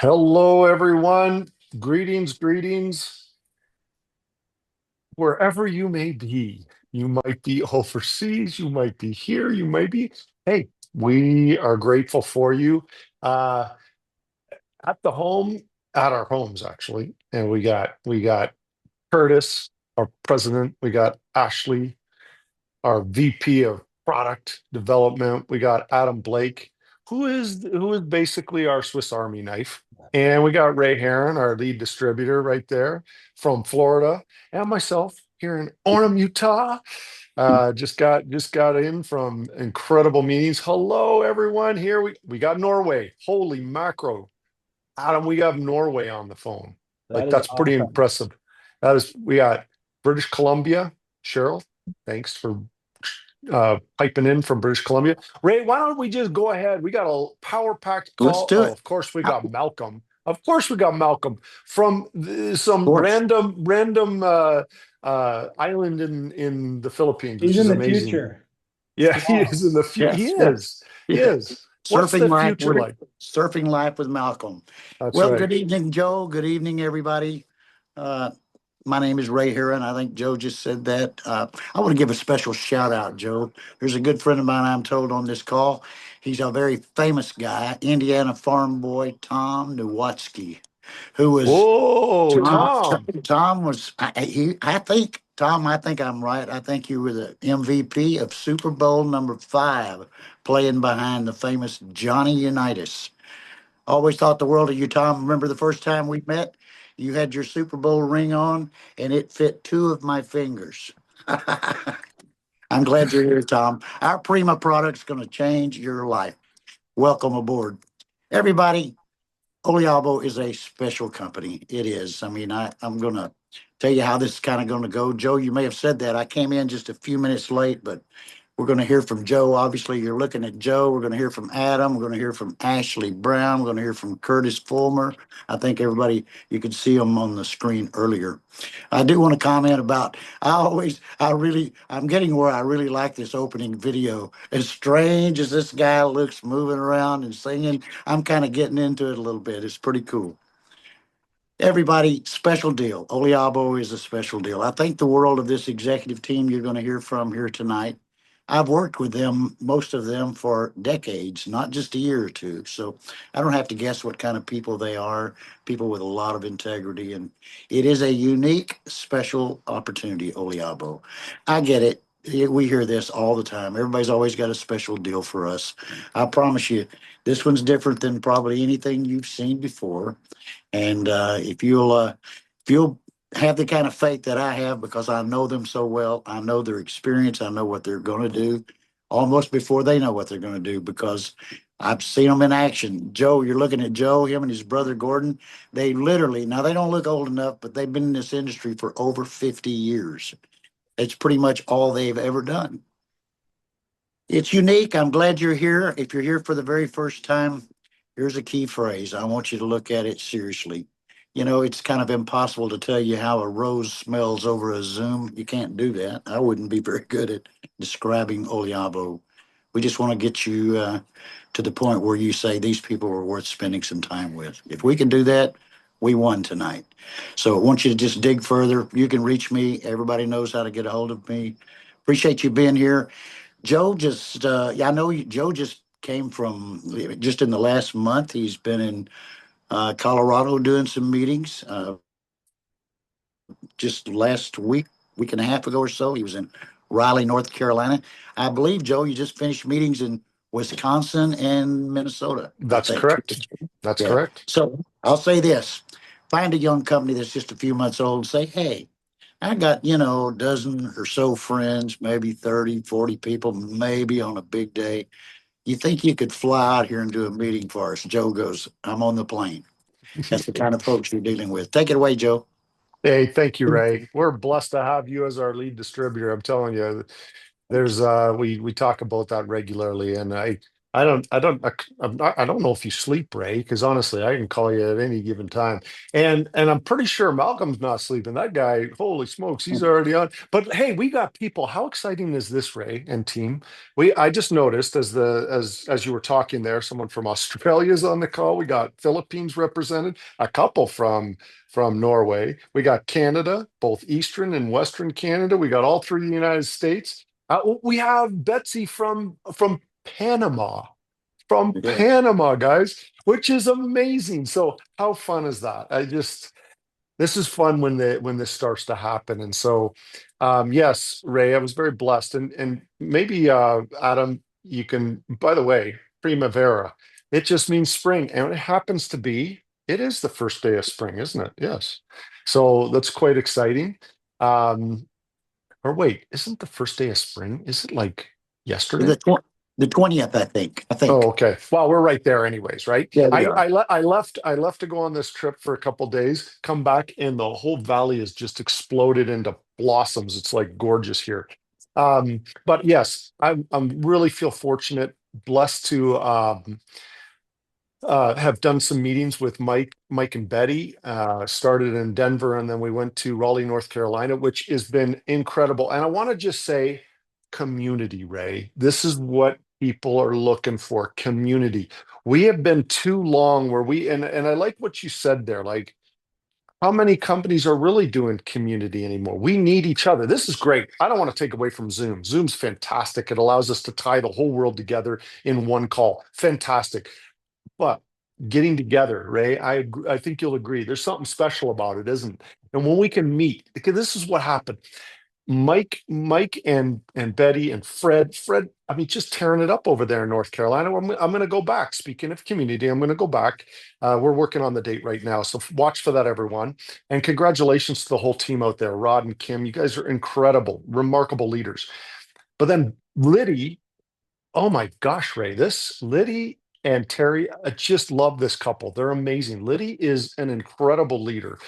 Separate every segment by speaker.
Speaker 1: Hello, everyone. Greetings, greetings. Wherever you may be, you might be overseas, you might be here, you might be. Hey, we are grateful for you uh, at the home, at our homes, actually. And we got Curtis, our president. We got Ashley, our VP of product development. We got Adam Blake, who is basically our Swiss Army knife. And we got Ray Heron, our lead distributor right there from Florida, and myself here in Orem, Utah. Just got in from incredible meetings. Hello, everyone. Here we got Norway. Holy macro. Adam, we got Norway on the phone.
Speaker 2: That
Speaker 1: Like
Speaker 2: is
Speaker 1: that's pretty
Speaker 2: awesome.
Speaker 1: impressive. That is, we got British Columbia. Cheryl, thanks for piping in from British Columbia. Ray, why don't we just go ahead? We got a power packed
Speaker 2: Let's
Speaker 1: call.
Speaker 2: do
Speaker 1: Oh,
Speaker 2: it.
Speaker 1: of course we
Speaker 2: Of
Speaker 1: got Malcolm. Of course we got Malcolm from some
Speaker 2: course.
Speaker 1: random island in the Philippines, which
Speaker 3: He's
Speaker 1: is
Speaker 3: in the
Speaker 1: amazing.
Speaker 3: future.
Speaker 1: Yeah, he
Speaker 3: Wow.
Speaker 1: is in the future. He
Speaker 2: Yes, yes,
Speaker 1: is. He
Speaker 2: yes.
Speaker 1: is. What's the future like?
Speaker 2: Surfing life with Malcolm.
Speaker 1: That's
Speaker 2: Well,
Speaker 1: right.
Speaker 2: good evening, Joe. Good evening, everybody. Uh, my name is Ray Heron. I think Joe just said that. I want to give a special shout out, Joe. There's a good friend of mine I'm told on this call. He's a very famous guy, Indiana farm boy Tom Nowatzki, who was
Speaker 1: Oh,
Speaker 2: Tom.
Speaker 1: Tom.
Speaker 2: Tom was I think Tom. I think I'm right. I think you were the MVP of Super Bowl number 5, playing behind the famous Johnny Unitas. Always thought the world of you, Tom. Remember the first time we met? You had your Super Bowl ring on, and it fit 2 of my fingers. I'm glad you're here, Tom. Our Prima product's going to change your life. Welcome aboard, everybody. OLiabo is a special company. It is. I mean, I'm going to tell you how this is kind of going to go. Joe, you may have said that. I came in just a few minutes late, but we're going to hear from Joe. Obviously, you're looking at Joe. We're going to hear from Adam. We're going to hear from Ashley Brown. We're going to hear from Curtis Fullmer. I think everybody, you could see them on the screen earlier. I do want to comment about, I'm getting where I really like this opening video. As strange as this guy looks moving around and singing, I'm kind of getting into it a little bit. It's pretty cool. Everybody, special deal. OLiabo is a special deal. I think the world of this executive team you're going to hear from here tonight. I've worked with them, most of them, for decades, not just a year or two. So I don't have to guess what kind of people they are, people with a lot of integrity. And it is a unique, special opportunity, OLiabo. I get it. We hear this all the time. Everybody's always got a special deal for us. I promise you, this one's different than probably anything you've seen before. And if you'll have the kind of faith that I have, because I know them so well, I know their experience, I know what they're going to do, almost before they know what they're going to do, because I've seen them in action. Joe, you're looking at Joe, him and his brother Gordon. They literally, now they don't look old enough, but they've been in this industry for over 50 years. It's pretty much all they've ever done. It's unique. I'm glad you're here. If you're here for the very first time, here's a key phrase. I want you to look at it seriously. You know, it's kind of impossible to tell you how a rose smells over a Zoom. You can't do that. I wouldn't be very good at describing OLiabo. We just want to get you to the point where you say these people are worth spending some time with. If we can do that, we won tonight. So I want you to just dig further. You can reach me. Everybody knows how to get a hold of me. Appreciate you being here. Joe just, yeah, I know Joe just came from, just in the last month, he's been in Colorado doing some meetings. Just last week and a half ago or so, he was in Raleigh, North Carolina. I believe, Joe, you just finished meetings in Wisconsin and Minnesota, I
Speaker 1: That's
Speaker 2: think.
Speaker 1: correct. That's
Speaker 2: Yeah.
Speaker 1: correct.
Speaker 2: So I'll say this, find a young company that's just a few months old and say, hey, I got, a dozen or so friends, maybe 30, 40 people, maybe on a big day. You think you could fly out here and do a meeting for us? Joe goes, I'm on the plane. That's the kind of folks you're dealing with. Take it away, Joe.
Speaker 1: Hey, thank you, Ray. We're blessed to have you as our lead distributor. I'm telling you, there's we talk about that regularly, and I I don't know if you sleep, Ray, because honestly, I can call you at any given time. And I'm pretty sure Malcolm's not sleeping. That guy, holy smokes, he's already on. But hey, we got people. How exciting is this, Ray and team? I just noticed as you were talking there, someone from Australia's on the call. We got Philippines represented, a couple from Norway. We got Canada, both Eastern and Western Canada. We got all through the United States. We have Betsy from Panama,
Speaker 2: Yeah.
Speaker 1: guys, which is amazing. So how fun is that? This is fun when this starts to happen. And so yes, Ray, I was very blessed. And maybe Adam, you can, by the way, Primavera, it just means spring. And it happens to be, it is the first day of spring, isn't it? Yes. So that's quite exciting. Um, or wait, isn't the first day of spring? Is it like
Speaker 2: The
Speaker 1: yesterday?
Speaker 2: tw the 20th, I think. I
Speaker 1: Oh,
Speaker 2: think.
Speaker 1: okay. Well, we're right there anyways, right?
Speaker 2: Yeah, we are.
Speaker 1: I left to go on this trip for a couple days, come back, and the whole valley has just exploded into blossoms. It's like gorgeous here. But yes, I'm really feel fortunate, blessed to have done some meetings with Mike and Betty. Started in Denver, and then we went to Raleigh, North Carolina, which has been incredible. And I want to just say, community, Ray. This is what people are looking for. Community. We have been too long where and I like what you said there. Like, how many companies are really doing community anymore? We need each other. This is great. I don't want to take away from Zoom. Zoom's fantastic. It allows us to tie the whole world together in one call. Fantastic. But getting together, Ray, I think you'll agree. There's something special about it, isn't it? And when we can meet, because this is what happened. Mike and Betty and Fred. I mean, just tearing it up over there in North Carolina. I'm going to go back. Speaking of community, I'm going to go back. We're working on the date right now, so watch for that, everyone. And congratulations to the whole team out there, Rod and Kim. You guys are incredible, remarkable leaders. But then Liddy, oh my gosh, Ray, this Liddy and Terry, I just love this couple. They're amazing. Liddy is an incredible leader.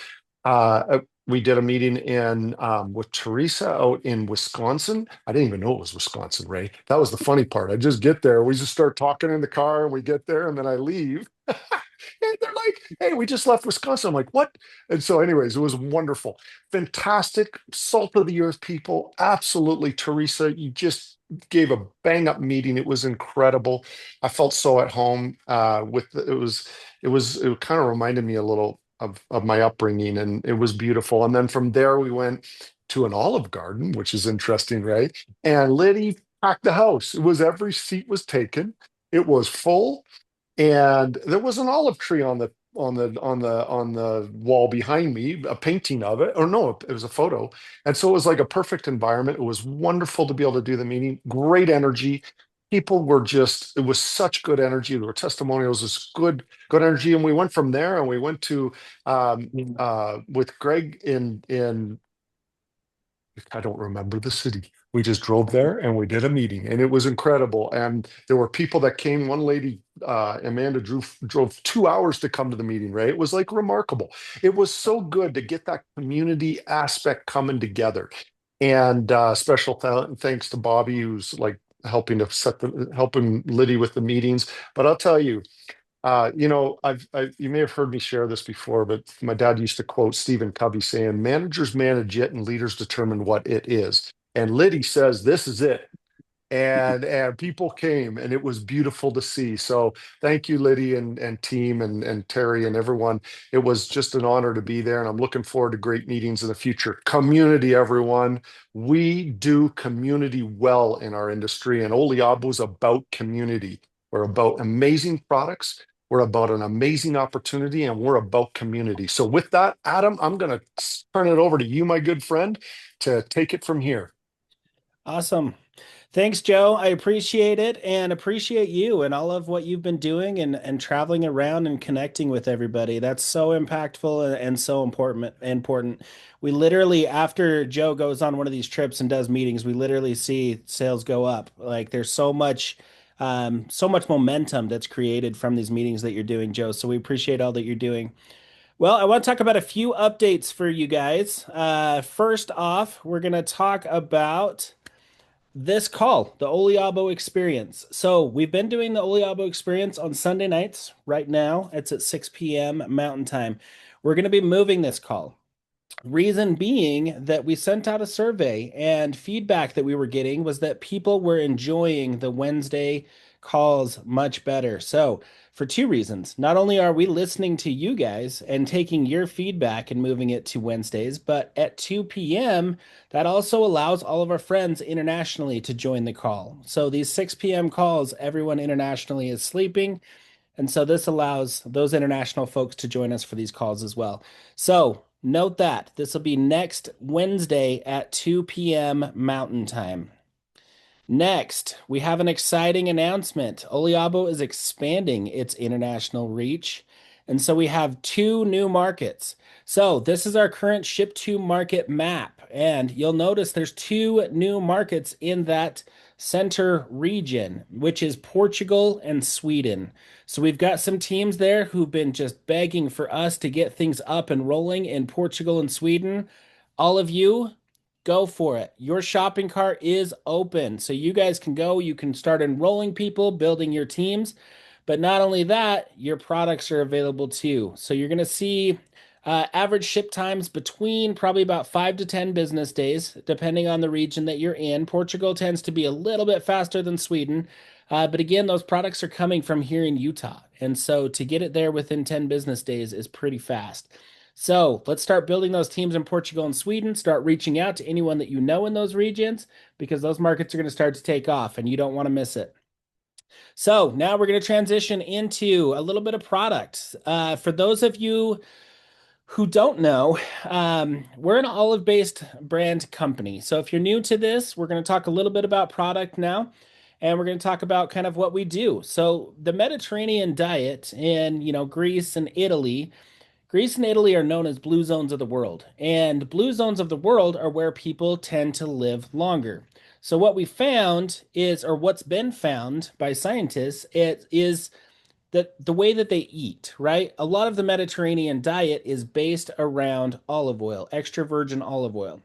Speaker 1: We did a meeting in with Teresa out in Wisconsin. I didn't even know it was Wisconsin, Ray. That was the funny part. I just get there, we just start talking in the car, and we get there, and then I leave. And they're like, "Hey, we just left Wisconsin." I'm like, "What?" And so, anyways, it was wonderful, fantastic, salt of the earth people. Absolutely, Teresa, you just gave a bang up meeting. It was incredible. I felt so at home it kind of reminded me a little of my upbringing, and it was beautiful. And then from there we went to an Olive Garden, which is interesting, right? And Liddy packed the house. It was every seat was taken. It was full, and there was an olive tree on the wall behind me, a painting of it, or no, it was a photo. And so it was like a perfect environment. It was wonderful to be able to do the meeting. Great energy. People were just, it was such good energy. There were testimonials, this good energy. And we went from there, and we went to with Greg in I don't remember the city. We just drove there and we did a meeting, and it was incredible. And there were people that came. One lady, Amanda, drove 2 hours to come to the meeting, right? It was like remarkable. It was so good to get that community aspect coming together. And special thanks to Bobby, who's like helping Liddy with the meetings. But I'll tell you, you may have heard me share this before, but my dad used to quote Stephen Covey saying, "Managers manage it, and leaders determine what it is." And Liddy says, "This is it." And people came, and it was beautiful to see. So thank you, Liddy and team and Terry and everyone. It was just an honor to be there, and I'm looking forward to great meetings in the future. Community, everyone. We do community well in our industry, and Oliabo is about community. We're about amazing products. We're about an amazing opportunity, and we're about community. So with that, Adam, I'm going to turn it over to you, my good friend, to take it from here.
Speaker 3: Awesome. Thanks, Joe. I appreciate it and appreciate you and all of what you've been doing and traveling around and connecting with everybody. That's so impactful and so important. We literally, after Joe goes on one of these trips and does meetings, we literally see sales go up. Like there's so much momentum that's created from these meetings that you're doing, Joe. So we appreciate all that you're doing. Well, I want to talk about a few updates for you guys. First off, we're going to talk about This call, the OLiabo Experience. So we've been doing the OLiabo Experience on Sunday nights. Right now, it's at 6 p.m. Mountain Time. We're going to be moving this call. Reason being that we sent out a survey, and feedback that we were getting was that people were enjoying the Wednesday calls much better. So, for two reasons. Not only are we listening to you guys and taking your feedback and moving it to Wednesdays, but at 2 p.m., that also allows all of our friends internationally to join the call. So, these 6 p.m. calls, everyone internationally is sleeping. And so this allows those international folks to join us for these calls as well. So note that this will be next Wednesday at 2 p.m. Mountain Time. Next, we have an exciting announcement. Oliabo is expanding its international reach. And so we have two new markets. So this is our current ship to market map. And you'll notice there's two new markets in that center region, which is Portugal and Sweden. So we've got some teams there who've been just begging for us to get things up and rolling in Portugal and Sweden. All of you, go for it. Your shopping cart is open. So you guys can go, you can start enrolling people, building your teams. But not only that, your products are available too. So you're going to see average ship times between probably about 5 to 10 business days, depending on the region that you're in. Portugal tends to be a little bit faster than Sweden. But again, those products are coming from here in Utah. And so to get it there within 10 business days is pretty fast. So let's start building those teams in Portugal and Sweden. Start reaching out to anyone that you know in those regions because those markets are going to start to take off and you don't want to miss it. So now we're going to transition into a little bit of product. For those of you who don't know, we're an olive-based brand company. So if you're new to this, we're going to talk a little bit about product now, and we're going to talk about kind of what we do. So the Mediterranean diet in, Greece and Italy. Greece and Italy are known as blue zones of the world, and blue zones of the world are where people tend to live longer. So what we found is, or what's been found by scientists, it is that the way that they eat, right? A lot of the Mediterranean diet is based around olive oil, extra virgin olive oil.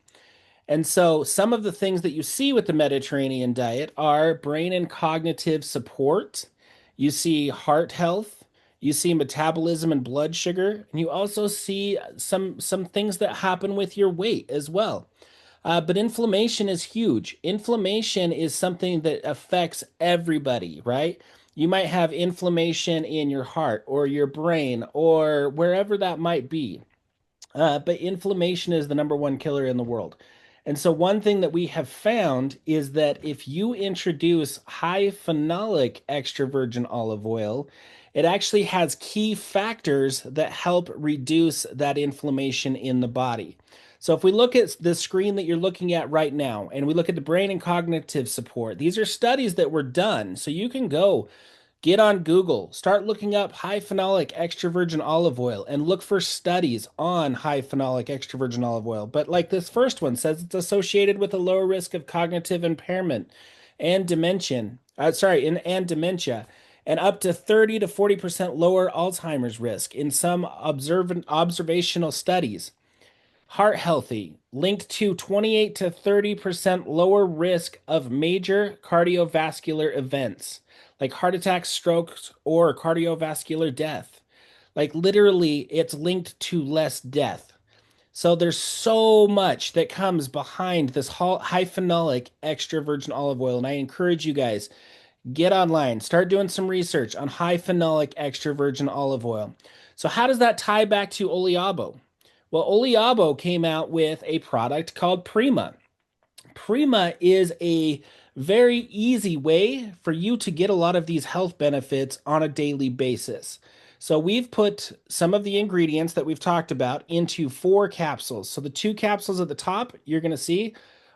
Speaker 3: And so some of the things that you see with the Mediterranean diet are brain and cognitive support. You see heart health, you see metabolism and blood sugar, and you also see some things that happen with your weight as well. But inflammation is huge. Inflammation is something that affects everybody, right? You might have inflammation in your heart or your brain or wherever that might be. But inflammation is the number one killer in the world. And so, one thing that we have found is that if you introduce high phenolic extra virgin olive oil, it actually has key factors that help reduce that inflammation in the body. So, if we look at the screen that you're looking at right now, and we look at the brain and cognitive support, these are studies that were done. So, you can go get on Google, start looking up high phenolic extra virgin olive oil and look for studies on high phenolic extra virgin olive oil. But like this first one says, it's associated with a lower risk of cognitive impairment and dementia. And dementia, and up to 30 to 40% lower Alzheimer's risk in some observational studies. Heart healthy, linked to 28 to 30% lower risk of major cardiovascular events like heart attacks, strokes, or cardiovascular death. Like literally, it's linked to less death. So there's so much that comes behind this high phenolic extra virgin olive oil. And I encourage you guys, get online, start doing some research on high phenolic extra virgin olive oil. So how does that tie back to Oliabo? Well, Oliabo came out with a product called Prima. Prima is a very easy way for you to get a lot of these health benefits on a daily basis. So we've put some of the ingredients that we've talked about into 4 capsules. So the 2 capsules at the top you're going to see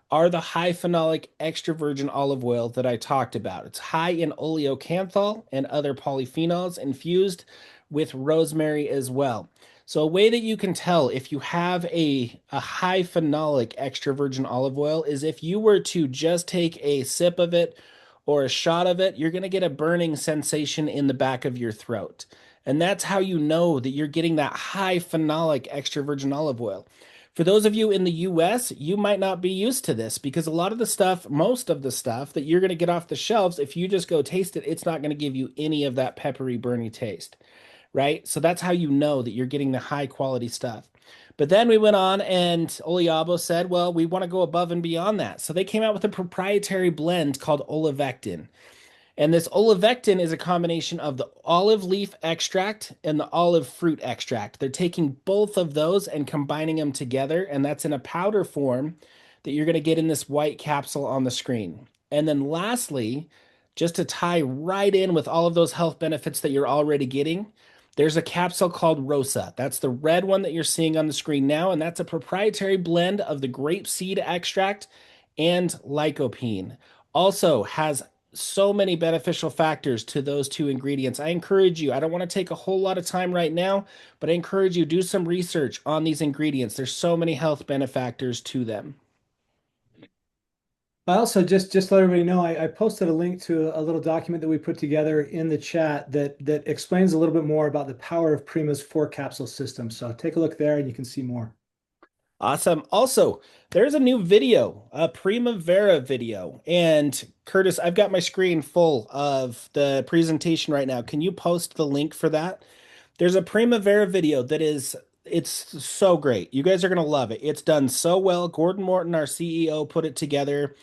Speaker 3: are the high phenolic extra virgin olive oil that I talked about. It's high in oleocanthal and other polyphenols infused with rosemary as well. So a way that you can tell if you have a high phenolic extra virgin olive oil is if you were to just take a sip of it or a shot of it, you're going to get a burning sensation in the back of your throat. And that's how you know that you're getting that high phenolic extra virgin olive oil. For those of you in the US, you might not be used to this because a lot of the stuff, most of the stuff that you're going to get off the shelves, if you just go taste it, it's not going to give you any of that peppery, burny taste, right? So that's how you know that you're getting the high quality stuff. But then we went on and Oliabo said, well, we want to go above and beyond that. So they came out with a proprietary blend called Olivectin. And this olivectin is a combination of the olive leaf extract and the olive fruit extract. They're taking both of those and combining them together, and that's in a powder form that you're going to get in this white capsule on the screen. And then lastly, just to tie right in with all of those health benefits that you're already getting, there's a capsule called Rosa. That's the red one that you're seeing on the screen now, and that's a proprietary blend of the grapeseed extract and lycopene. Also has so many beneficial factors to those two ingredients. I encourage you, I don't want to take a whole lot of time right now, but I encourage you do some research on these ingredients. There's so many health benefactors to them.
Speaker 4: I also just let everybody know I posted a link to a little document that we put together in the chat that explains a little bit more about the power of Prima's 4-capsule system. So take a look there and you can see more.
Speaker 3: Awesome. Also, there's a new video, a Primavera video. And Curtis, I've got my screen full of the presentation right now. Can you post the link for that? There's a Primavera video that it's so great. You guys are going to love it. It's done so well. Gordon Morton, our CEO, put it together.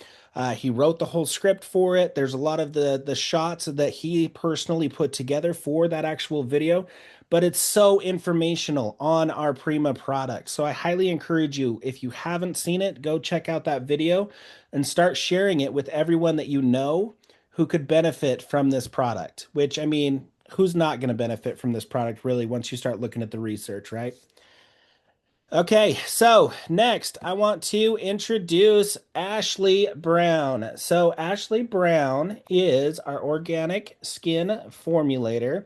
Speaker 3: He wrote the whole script for it. There's a lot of the shots that he personally put together for that actual video, but it's so informational on our Prima product. So I highly encourage you, if you haven't seen it, go check out that video and start sharing it with everyone that you know who could benefit from this product, which, I mean, who's not going to benefit from this product really once you start looking at the research, right? Okay, so next I want to introduce Ashley Brown. So Ashley Brown is our organic skin formulator.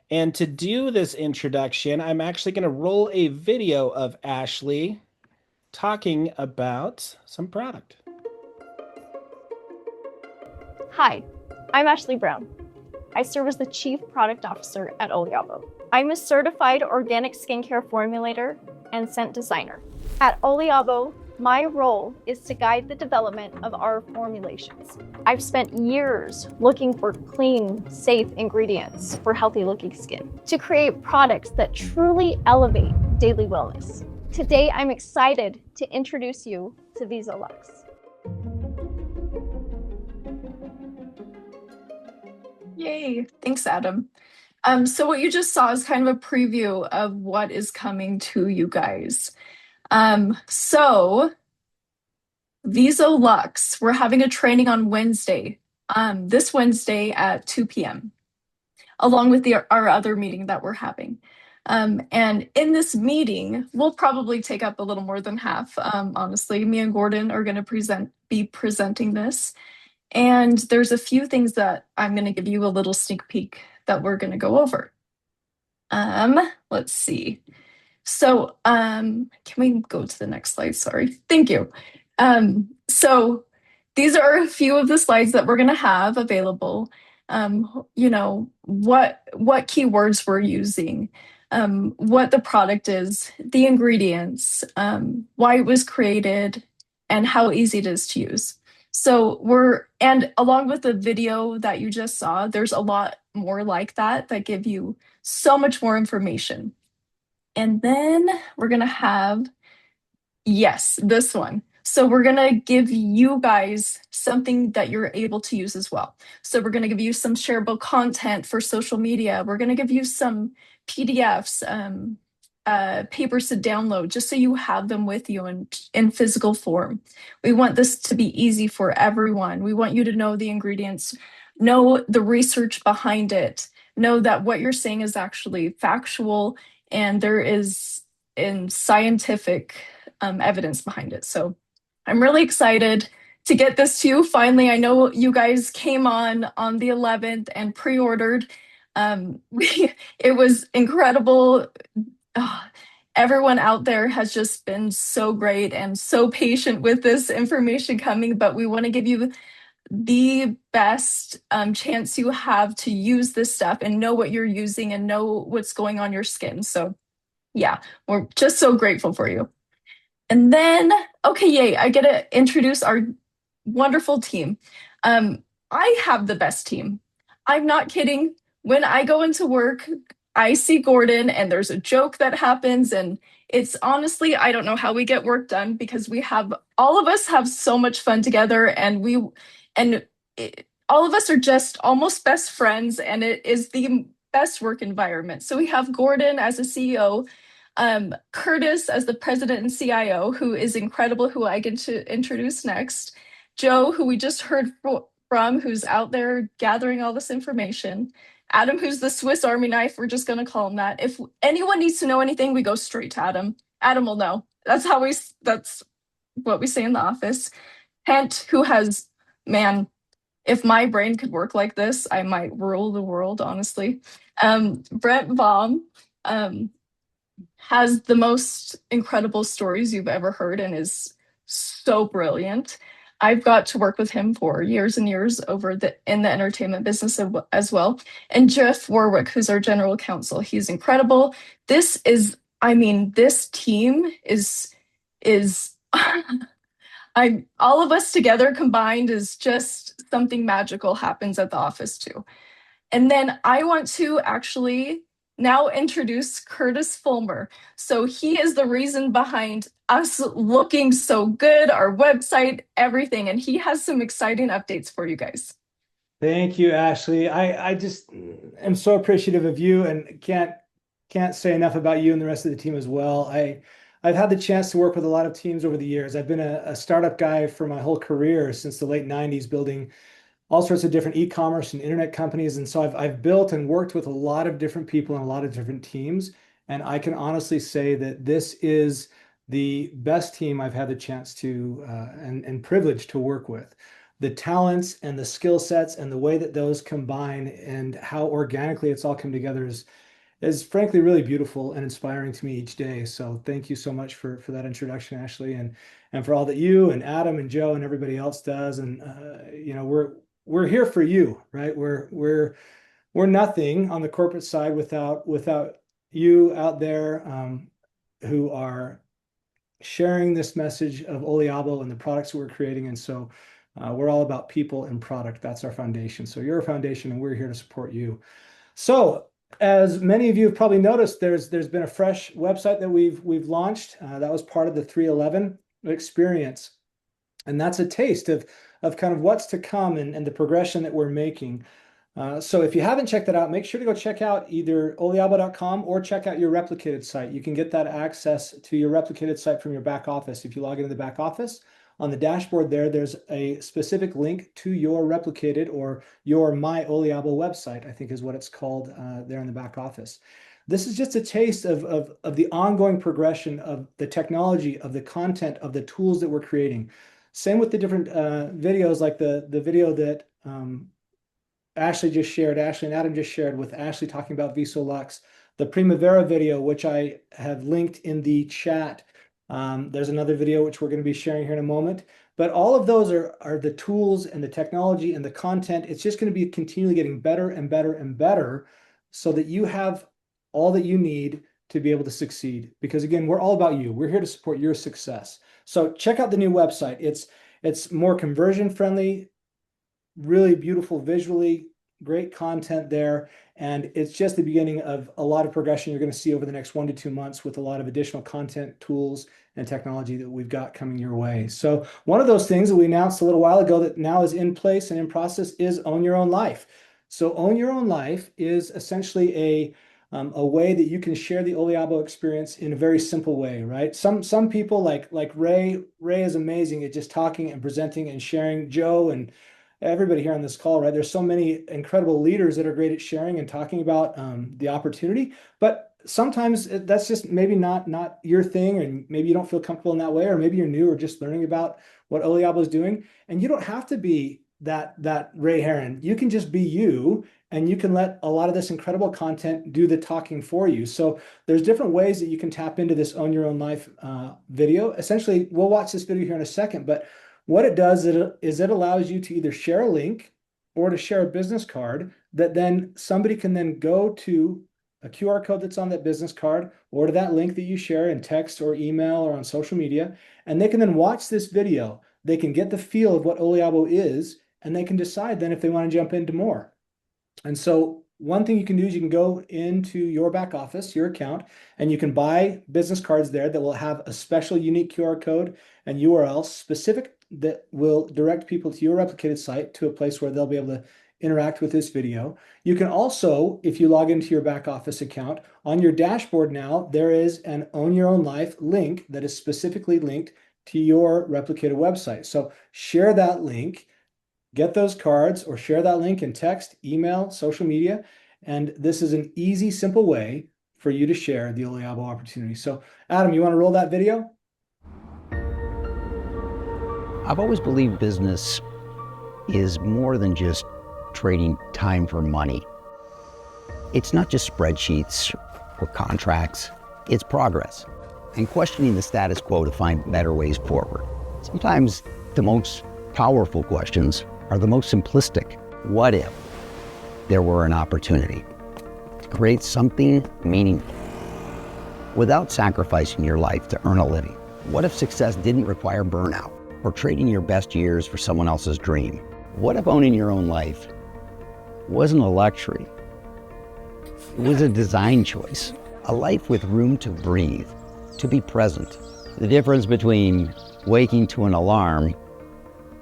Speaker 3: And to do this introduction, I'm actually going to roll a video of Ashley talking about some product.
Speaker 5: Hi, I'm Ashley Brown. I serve as the Chief Product Officer at OLiabo. I'm a certified organic skincare formulator and scent designer. At OLiabo, my role is to guide the development of our formulations. I've spent years looking for clean, safe ingredients for healthy-looking skin to create products that truly elevate daily wellness. Today, I'm excited to introduce you to Visa Lux.
Speaker 6: Yay, thanks, Adam. So what you just saw is kind of a preview of what is coming to you guys. So Visa Lux, we're having a training on Wednesday, this Wednesday at 2 p.m., along with our other meeting that we're having. And in this meeting, we'll probably take up a little more than half. Honestly, me and Gordon are going to be presenting this. And there's a few things that I'm going to give you a little sneak peek that we're going to go over. Let's see. So can we go to the next slide? Sorry. Thank you. So these are a few of the slides that we're going to have available. You know, what keywords we're using, what the product is, the ingredients, why it was created, and how easy it is to use. So and along with the video that you just saw, there's a lot more like that give you so much more information. And then we're going to have, yes, this one. So we're going to give you guys something that you're able to use as well. So we're going to give you some shareable content for social media. We're going to give you some PDFs, papers to download, just so you have them with you in physical form. We want this to be easy for everyone. We want you to know the ingredients, know the research behind it, know that what you're saying is actually factual and there is scientific evidence behind it. So I'm really excited to get this to you. Finally, I know you guys came on the 11th and pre-ordered. It was incredible. Everyone out there has just been so great and so patient with this information coming, but we want to give you the best chance you have to use this stuff and know what you're using and know what's going on your skin. So yeah, we're just so grateful for you. And then, okay, yay, I get to introduce our wonderful team. I have the best team. I'm not kidding. When I go into work, I see Gordon and there's a joke that happens. And it's honestly, I don't know how we get work done because all of us have so much fun together and all of us are just almost best friends and it is the best work environment. So we have Gordon as a CEO, Curtis as the president and CIO, who is incredible, who I get to introduce next. Joe, who we just heard from, who's out there gathering all this information. Adam, who's the Swiss Army knife. We're just going to call him that. If anyone needs to know anything, we go straight to Adam. Adam will know. That's what we say in the office. Kent, who has, man, if my brain could work like this, I might rule the world, honestly. Brent Baum, has the most incredible stories you've ever heard and is so brilliant. I've got to work with him for years and years in the entertainment business as well. And Jeff Warwick, who's our general counsel, he's incredible. This team is all of us together combined is just something magical happens at the office too. And then I want to actually now introduce Curtis Fullmer. So he is the reason behind us looking so good, our website, everything. And he has some exciting updates for you guys.
Speaker 4: Thank you, Ashley. I just am so appreciative of you and can't say enough about you and the rest of the team as well. I've had the chance to work with a lot of teams over the years. I've been a startup guy for my whole career since the late 90s, building all sorts of different e-commerce and internet companies. And so I've built and worked with a lot of different people and a lot of different teams. And I can honestly say that this is the best team I've had the chance to and privileged to work with. The talents and the skill sets and the way that those combine and how organically it's all come together is frankly really beautiful and inspiring to me each day. So thank you so much for that introduction, Ashley, and for all that you and Adam and Joe and everybody else does. And we're here for you, right? We're nothing on the corporate side without you out there who are sharing this message of Oliabo and the products that we're creating. And so we're all about people and product. That's our foundation. So you're a foundation, and we're here to support you. So as many of you have probably noticed, there's been a fresh website that we've launched. That was part of the 311 experience, and that's a taste of kind of what's to come and the progression that we're making. So if you haven't checked that out, make sure to go check out either oliabo.com or check out your replicated site. You can get that access to your replicated site from your back office. If you log into the back office, on the dashboard there's a specific link to your replicated or your My Oliabo website, I think is what it's called there in the back office. This is just a taste of the ongoing progression of the technology, of the content, of the tools that we're creating. Same with the different videos, like the video that Ashley and Adam just shared, with Ashley talking about Viso Lux, the Primavera video, which I have linked in the chat. There's another video which we're going to be sharing here in a moment. But all of those are the tools and the technology and the content. It's just going to be continually getting better and better and better so that you have all that you need to be able to succeed. Because again, we're all about you. We're here to support your success. So check out the new website. It's more conversion friendly, really beautiful visually, great content there. And it's just the beginning of a lot of progression you're going to see over the next 1 to 2 months with a lot of additional content, tools, and technology that we've got coming your way. So one of those things that we announced a little while ago that now is in place and in process is Own Your Own Life. So Own Your Own Life is essentially a way that you can share the Oliabo experience in a very simple way, right? Some people like Ray is amazing at just talking and presenting and sharing. Joe and everybody here on this call, right? There's so many incredible leaders that are great at sharing and talking about the opportunity, but sometimes that's just maybe not your thing, and maybe you don't feel comfortable in that way, or maybe you're new or just learning about what Oliabo is doing, and you don't have to be that Ray Heron. You can just be you, and you can let a lot of this incredible content do the talking for you. So there's different ways that you can tap into this Own Your Own Life video. Essentially, we'll watch this video here in a second, but what it does is it allows you to either share a link or to share a business card that then somebody can then go to a QR code that's on that business card or to that link that you share in text or email or on social media, and they can then watch this video. They can get the feel of what Oliabo is, and they can decide then if they want to jump into more. And so one thing you can do is you can go into your back office, your account, and you can buy business cards there that will have a special unique QR code and URL specific that will direct people to your replicated site to a place where they'll be able to interact with this video. You can also, if you log into your back office account, on your dashboard now, there is an Own Your Own Life link that is specifically linked to your replicated website. So share that link, get those cards, or share that link in text, email, social media. And this is an easy, simple way for you to share the Oliabo opportunity. So Adam, you want to roll that video?
Speaker 7: I've always believed business is more than just trading time for money. It's not just spreadsheets or contracts, it's progress and questioning the status quo to find better ways forward. Sometimes the most powerful questions are the most simplistic. What if there were an opportunity to create something meaningful without sacrificing your life to earn a living? What if success didn't require burnout or trading your best years for someone else's dream? What if owning your own life wasn't a luxury? It was a design choice, a life with room to breathe, to be present. The difference between waking to an alarm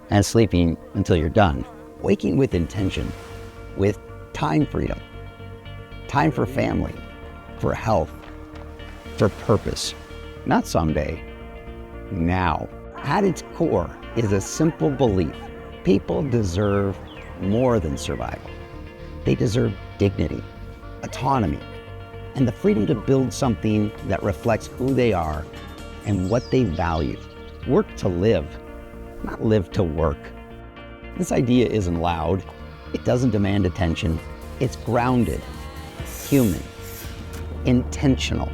Speaker 7: and sleeping until you're done. Waking with intention, with time freedom, time for family, for health, for purpose. Not someday, now. At its core is a simple belief. People deserve more than survival. They deserve dignity, autonomy, and the freedom to build something that reflects who they are and what they value. Work to live, not live to work. This idea isn't loud. It doesn't demand attention. It's grounded, human, intentional,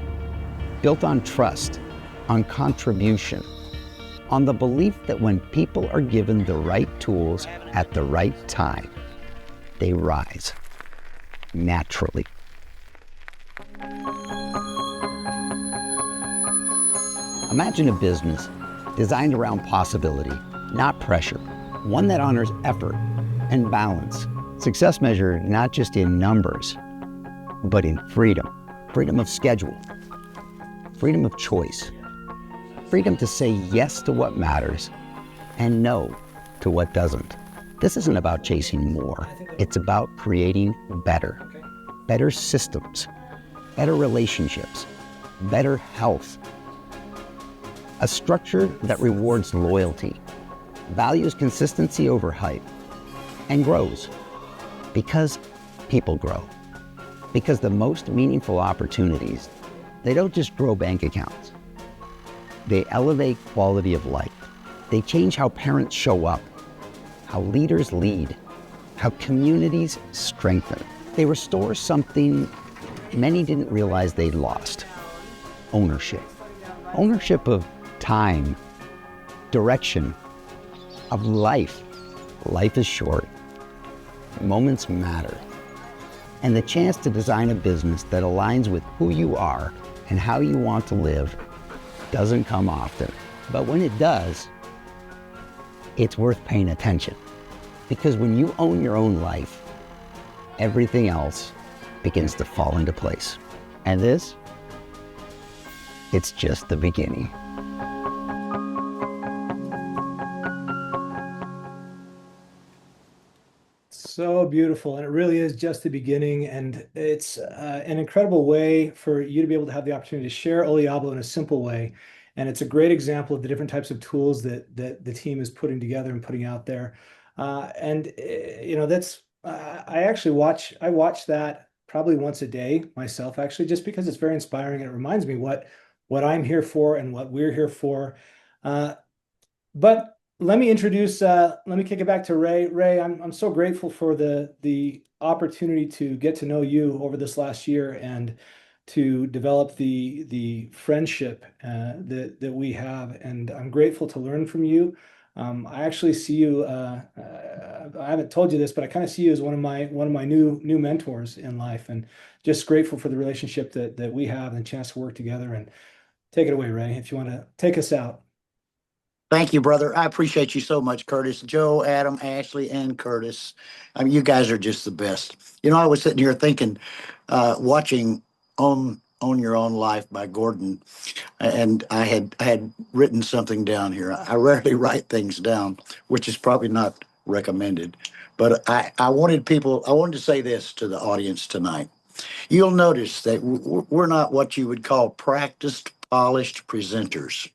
Speaker 7: built on trust, on contribution, on the belief that when people are given the right tools at the right time, they rise naturally. Imagine a business designed around possibility, not pressure, one that honors effort and balance. Success measured not just in numbers, but in freedom. Freedom of schedule, freedom of choice, freedom to say yes to what matters and no to what doesn't. This isn't about chasing more. It's about creating better systems, better relationships, better health. A structure that rewards loyalty, values consistency over hype, and grows because people grow. Because the most meaningful opportunities, they don't just grow bank accounts. They elevate quality of life. They change how parents show up, how leaders lead, how communities strengthen. They restore something many didn't realize they'd lost: ownership. Ownership of time, direction, of life. Life is short. Moments matter. And the chance to design a business that aligns with who you are and how you want to live doesn't come often. But when it does, it's worth paying attention. Because when you own your own life, everything else begins to fall into place. And this, it's just the beginning.
Speaker 4: So beautiful. And it really is just the beginning. And it's an incredible way for you to be able to have the opportunity to share Oliabo in a simple way. And it's a great example of the different types of tools that the team is putting together and putting out there. That's I watch that probably once a day myself, actually, just because it's very inspiring and it reminds me what I'm here for and what we're here for. But let me kick it back to Ray. Ray, I'm so grateful for the opportunity to get to know you over this last year and to develop the friendship that we have. And I'm grateful to learn from you. I actually see you. I haven't told you this, but I kind of see you as one of my new mentors in life, and just grateful for the relationship that we have and the chance to work together. And take it away, Ray, if you want to take us out.
Speaker 2: Thank you, brother. I appreciate you so much, Curtis. Joe, Adam, Ashley, and Curtis. I mean, you guys are just the best. You know, I was sitting here thinking, watching Own Your Own Life by Gordon, and I had written something down here. I rarely write things down, which is probably not recommended. But I wanted to say this to the audience tonight. You'll notice that we're not what you would call practiced, polished presenters.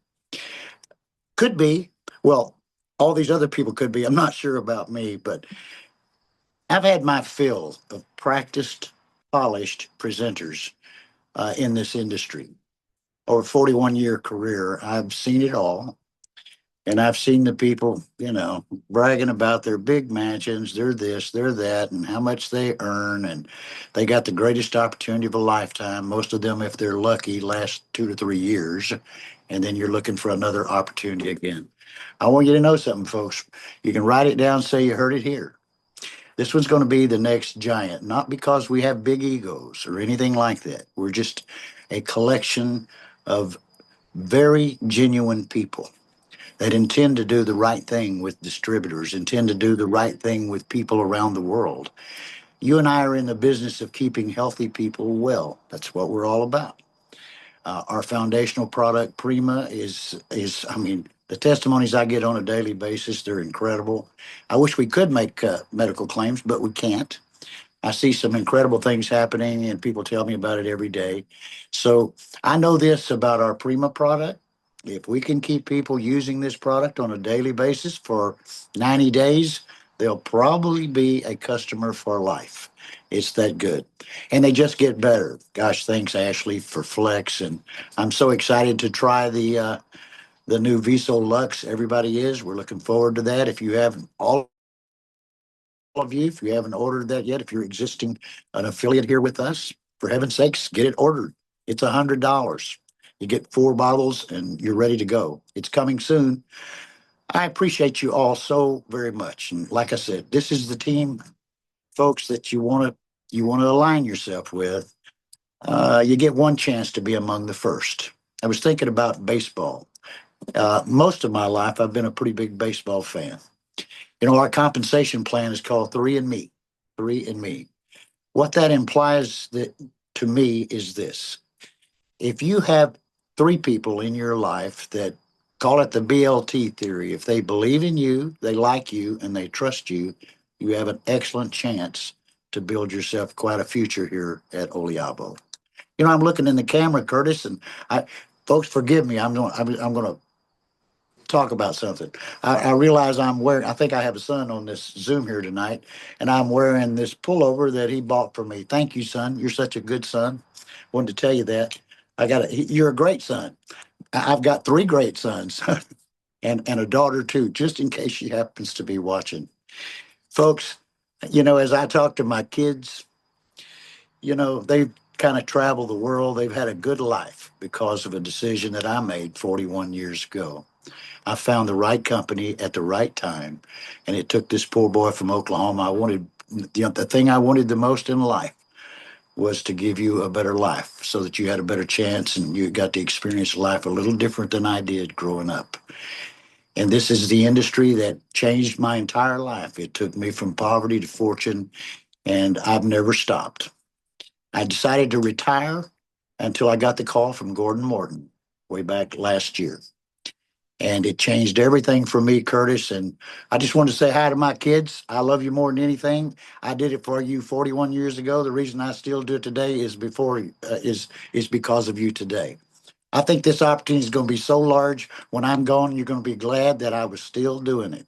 Speaker 2: Could be. Well, all these other people could be. I'm not sure about me, but I've had my fill of practiced, polished presenters in this industry. Over a 41-year career, I've seen it all. And I've seen the people, you know, bragging about their big mansions, they're this, they're that, and how much they earn. And they got the greatest opportunity of a lifetime. Most of them, if they're lucky, last 2 to 3 years. And then you're looking for another opportunity again. I want you to know something, folks. You can write it down, say you heard it here. This one's going to be the next giant, not because we have big egos or anything like that. We're just a collection of very genuine people that intend to do the right thing with distributors, intend to do the right thing with people around the world. You and I are in the business of keeping healthy people well. That's what we're all about. Our foundational product, Prima, I mean, the testimonies I get on a daily basis, they're incredible. I wish we could make medical claims, but we can't. I see some incredible things happening, and people tell me about it every day. So I know this about our Prima product. If we can keep people using this product on a daily basis for 90 days, they'll probably be a customer for life. It's that good. And they just get better. Gosh, thanks, Ashley, for Flex. And I'm so excited to try the new Viso Lux. Everybody is. We're looking forward to that. If you haven't, all of you, if you haven't ordered that yet, if you're existing an affiliate here with us, for heaven's sakes, get it ordered. It's $100. You get 4 bottles and you're ready to go. It's coming soon. I appreciate you all so very much. And like I said, this is the team, folks, that you want to align yourself with. You get one chance to be among the first. I was thinking about baseball. Most of my life, I've been a pretty big baseball fan. You know, our compensation plan is called 3 and Me. 3 and Me. What that implies that to me is this: if you have 3 people in your life that call it the BLT theory, if they believe in you, they like you, and they trust you, you have an excellent chance to build yourself quite a future here at Oliabo. You know, I'm looking in the camera, Curtis, and folks, forgive me. I'm going to talk about something. I realize I'm wearing, I think I have a son on this Zoom here tonight, and I'm wearing this pullover that he bought for me. Thank you, son. You're such a good son. Wanted to tell you that. You're a great son. I've got 3 great sons and a daughter too, just in case she happens to be watching. Folks, you know, as I talk to my kids, you know, they've kind of traveled the world. They've had a good life because of a decision that I made 41 years ago. I found the right company at the right time, and it took this poor boy from Oklahoma. The thing I wanted the most in life was to give you a better life so that you had a better chance and you got to experience life a little different than I did growing up. And this is the industry that changed my entire life. It took me from poverty to fortune, and I've never stopped. I decided to retire until I got the call from Gordon Morton way back last year. And it changed everything for me, Curtis. And I just want to say hi to my kids. I love you more than anything. I did it for you 41 years ago. The reason I still do it today is because of you today. I think this opportunity is going to be so large. When I'm gone, you're going to be glad that I was still doing it.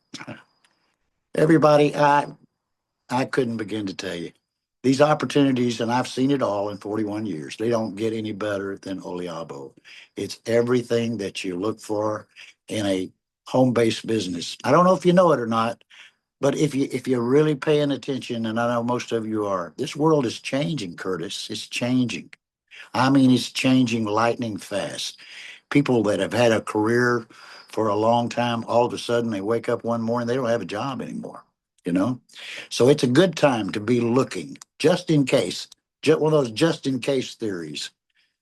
Speaker 2: Everybody, I couldn't begin to tell you. These opportunities, and I've seen it all in 41 years, they don't get any better than Oliabo. It's everything that you look for in a home-based business. I don't know if you know it or not, but if you're really paying attention, and I know most of you are, this world is changing, Curtis. It's changing. I mean, it's changing lightning fast. People that have had a career for a long time. All of a sudden, they wake up one morning, they don't have a job anymore, you know? So it's a good time to be looking, just in case, just one of those just in case theories,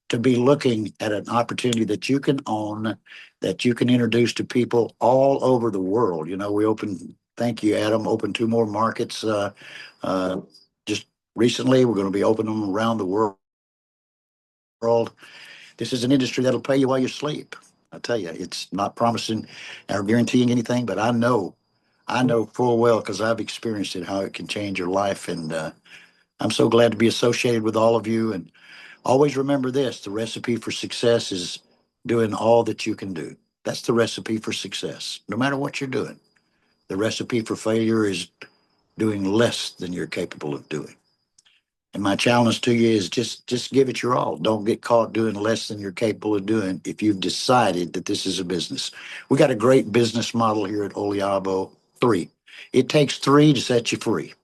Speaker 2: to be looking at an opportunity that you can own, that you can introduce to people all over the world. You know, we opened, thank you, Adam, opened 2 more markets just recently. We're going to be opening them around the world. This is an industry that'll pay you while you sleep. I tell you, it's not promising or guaranteeing anything, but I know full well, because I've experienced it, how it can change your life. And I'm so glad to be associated with all of you. And always remember this, the recipe for success is doing all that you can do. That's the recipe for success, no matter what you're doing. The recipe for failure is doing less than you're capable of doing. And my challenge to you is just give it your all. Don't get caught doing less than you're capable of doing if you've decided that this is a business. We got a great business model here at Oliabo. 3. It takes 3 to set you free.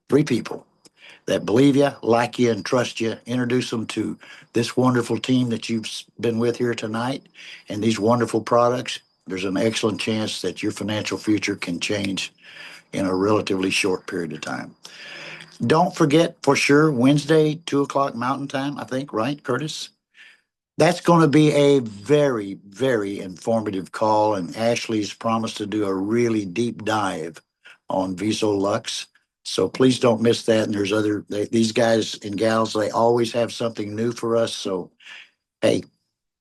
Speaker 2: 3 people that believe you, like you, and trust you. Introduce them to this wonderful team that you've been with here tonight and these wonderful products. There's an excellent chance that your financial future can change in a relatively short period of time. Don't forget, for sure, Wednesday, 2 o'clock Mountain Time, I think, right, Curtis? That's going to be a very, very informative call, and Ashley's promised to do a really deep dive on VisoLux. So please don't miss that. And there's these guys and gals, they always have something new for us. So, hey,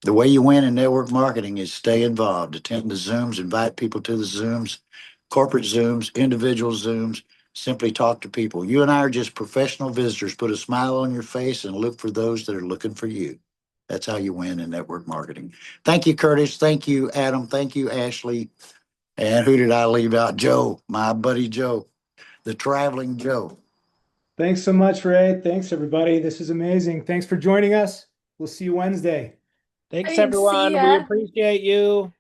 Speaker 2: the way you win in network marketing is stay involved, attend the Zooms, invite people to the Zooms, corporate Zooms, individual Zooms, simply talk to people. You and I are just professional visitors. Put a smile on your face and look for those that are looking for you. That's how you win in network marketing. Thank you, Curtis. Thank you, Adam. Thank you, Ashley. And who did I leave out? Joe, my buddy Joe, the traveling Joe.
Speaker 4: Thanks so much, Ray. Thanks, everybody. This is amazing. Thanks for joining us. We'll see you Wednesday.
Speaker 3: Thanks,
Speaker 6: Thanks, see
Speaker 3: everyone. We
Speaker 6: ya.
Speaker 3: appreciate you.